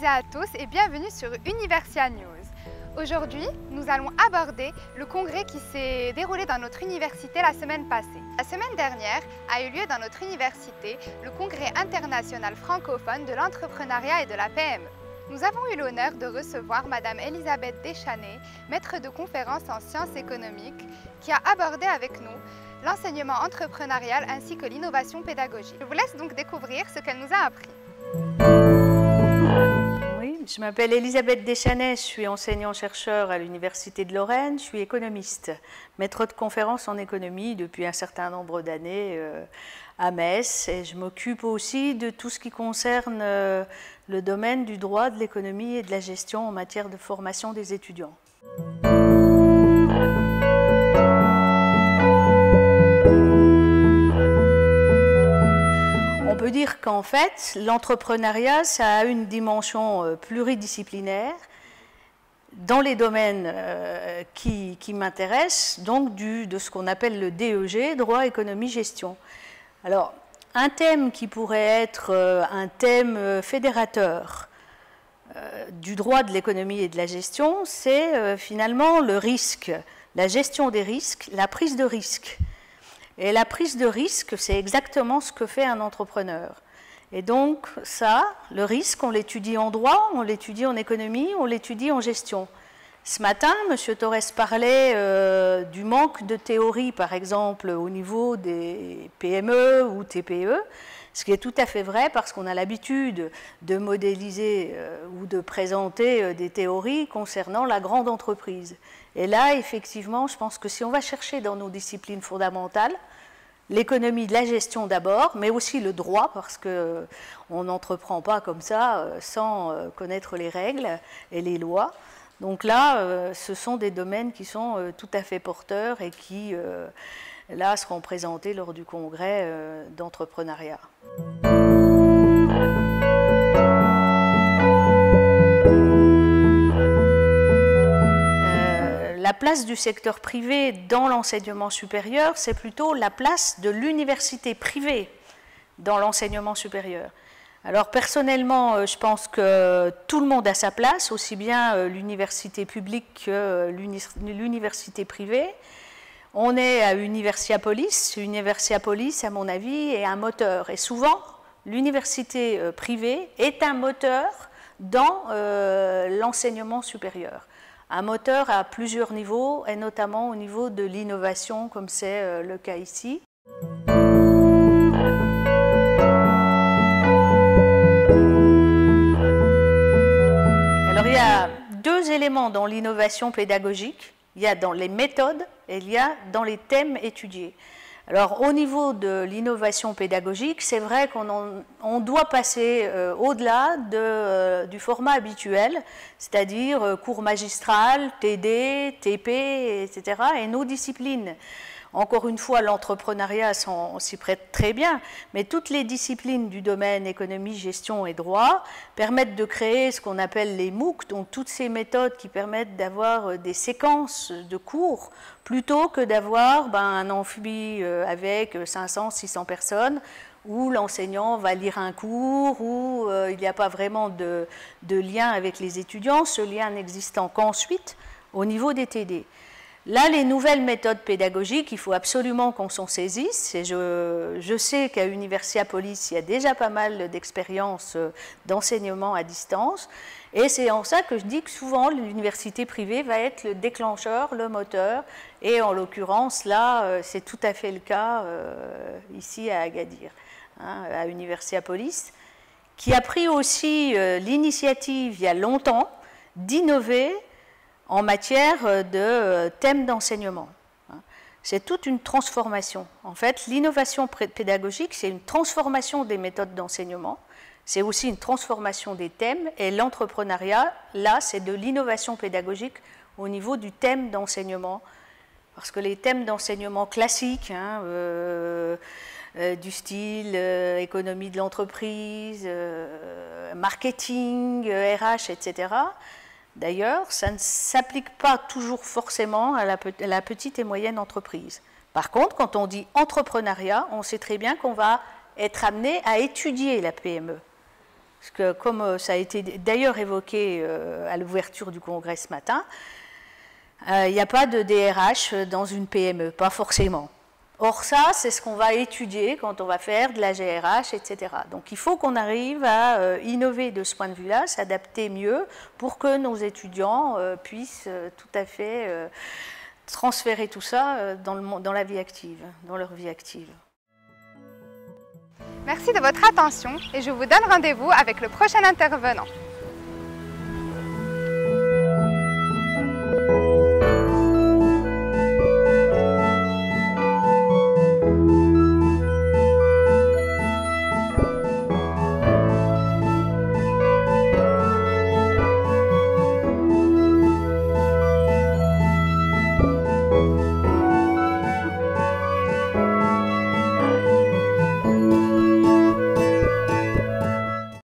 et à tous et bienvenue sur Universia News. Aujourd'hui, nous allons aborder le congrès qui s'est déroulé dans notre université la semaine passée. La semaine dernière a eu lieu dans notre université le congrès international francophone de l'entrepreneuriat et de la PME. Nous avons eu l'honneur de recevoir Madame Elisabeth Deschanais, maître de conférences en sciences économiques, qui a abordé avec nous l'enseignement entrepreneurial ainsi que l'innovation pédagogique. Je vous laisse donc découvrir ce qu'elle nous a appris. Oui, je m'appelle Elisabeth Deschanais, je suis enseignant-chercheur à l'Université de Lorraine, je suis économiste, maître de conférences en économie depuis un certain nombre d'années à Metz, et je m'occupe aussi de tout ce qui concerne le domaine du droit, de l'économie et de la gestion en matière de formation des étudiants. On peut dire qu'en fait, l'entrepreneuriat, ça a une dimension pluridisciplinaire dans les domaines qui m'intéressent, donc de ce qu'on appelle le DEG, droit, économie, gestion. Alors, un thème qui pourrait être un thème fédérateur du droit, de l'économie et de la gestion, c'est finalement le risque, la gestion des risques, la prise de risque. Et la prise de risque, c'est exactement ce que fait un entrepreneur. Et donc ça, le risque, on l'étudie en droit, on l'étudie en économie, on l'étudie en gestion. Ce matin, M. Torres parlait du manque de théorie, par exemple, au niveau des PME ou TPE, ce qui est tout à fait vrai parce qu'on a l'habitude de modéliser ou de présenter des théories concernant la grande entreprise. Et là, effectivement, je pense que si on va chercher dans nos disciplines fondamentales, l'économie de la gestion d'abord, mais aussi le droit, parce qu'on n'entreprend pas comme ça sans connaître les règles et les lois. Donc là, ce sont des domaines qui sont tout à fait porteurs et qui, là, seront présentés lors du congrès d'entrepreneuriat. La place du secteur privé dans l'enseignement supérieur, c'est plutôt la place de l'université privée dans l'enseignement supérieur. Alors personnellement, je pense que tout le monde a sa place, aussi bien l'université publique que l'université privée. On est à Universiapolis. Universiapolis, à mon avis, est un moteur. Et souvent, l'université privée est un moteur dans l'enseignement supérieur. Un moteur à plusieurs niveaux, et notamment au niveau de l'innovation, comme c'est le cas ici. Alors il y a deux éléments dans l'innovation pédagogique. Il y a dans les méthodes et il y a dans les thèmes étudiés. Alors au niveau de l'innovation pédagogique, c'est vrai qu'on doit passer au-delà du format habituel, c'est-à-dire cours magistral, TD, TP, etc. et nos disciplines. Encore une fois, l'entrepreneuriat s'y prête très bien, mais toutes les disciplines du domaine économie, gestion et droit permettent de créer ce qu'on appelle les MOOC, donc toutes ces méthodes qui permettent d'avoir des séquences de cours, plutôt que d'avoir un amphi avec 500, 600 personnes, où l'enseignant va lire un cours, où il n'y a pas vraiment de lien avec les étudiants, ce lien n'existant qu'ensuite au niveau des TD. Là, les nouvelles méthodes pédagogiques, il faut absolument qu'on s'en saisisse. Et je sais qu'à Universiapolis, il y a déjà pas mal d'expériences d'enseignement à distance. Et c'est en ça que je dis que souvent, l'université privée va être le déclencheur, le moteur. Et en l'occurrence, là, c'est tout à fait le cas ici à Agadir, hein, à Universiapolis, qui a pris aussi l'initiative, il y a longtemps, d'innover en matière de thèmes d'enseignement. C'est toute une transformation. En fait, l'innovation pédagogique, c'est une transformation des méthodes d'enseignement, c'est aussi une transformation des thèmes, et l'entrepreneuriat, là, c'est de l'innovation pédagogique au niveau du thème d'enseignement, parce que les thèmes d'enseignement classiques, du style économie de l'entreprise, marketing, RH, etc., d'ailleurs, ça ne s'applique pas toujours forcément à la petite et moyenne entreprise. Par contre, quand on dit entrepreneuriat, on sait très bien qu'on va être amené à étudier la PME. Parce que comme ça a été d'ailleurs évoqué à l'ouverture du congrès ce matin, il n'y a pas de DRH dans une PME, pas forcément. Or ça, c'est ce qu'on va étudier quand on va faire de la GRH, etc. Donc il faut qu'on arrive à innover de ce point de vue-là, s'adapter mieux pour que nos étudiants puissent tout à fait transférer tout ça dans la vie active, dans leur vie active. Merci de votre attention et je vous donne rendez-vous avec le prochain intervenant.